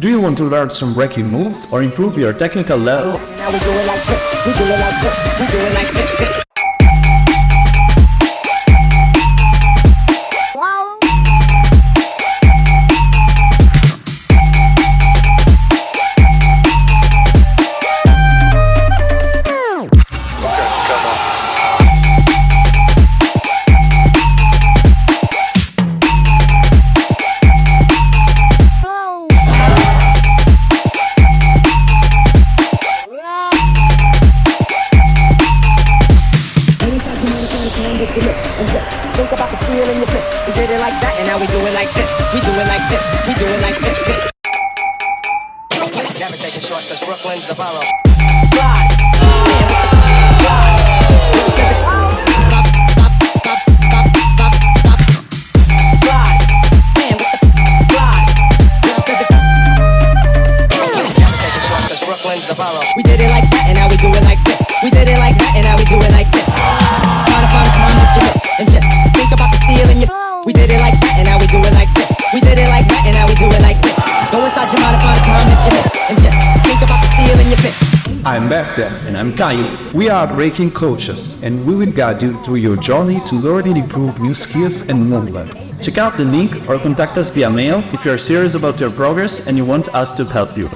Do you want to learn some breaking moves or improve your technical level? Now we do it like this, we do it like this, we do it like this. Think about the feel in your fit. We did it like that, and now we do it like this. We do it like this. We do it like this. Never taking shorts, cause Brooklyn's the borough. Slide. Brooklyn's the borough. We did it like that, and now we do it like this. We did it like that, and now we do it like this. Trying to find a time that you miss, and just think about the steel in your. We did it like that, and now we do it like this. We did it like that, and now we do it like this. Go inside your mind and find a time that you miss, and just think about the steel in your fist. I'm Bestia and I'm Kaio. We are breaking coaches and we will guide you through your journey to learn and improve new skills and movement. Check out the link or contact us via mail if you are serious about your progress and you want us to help you.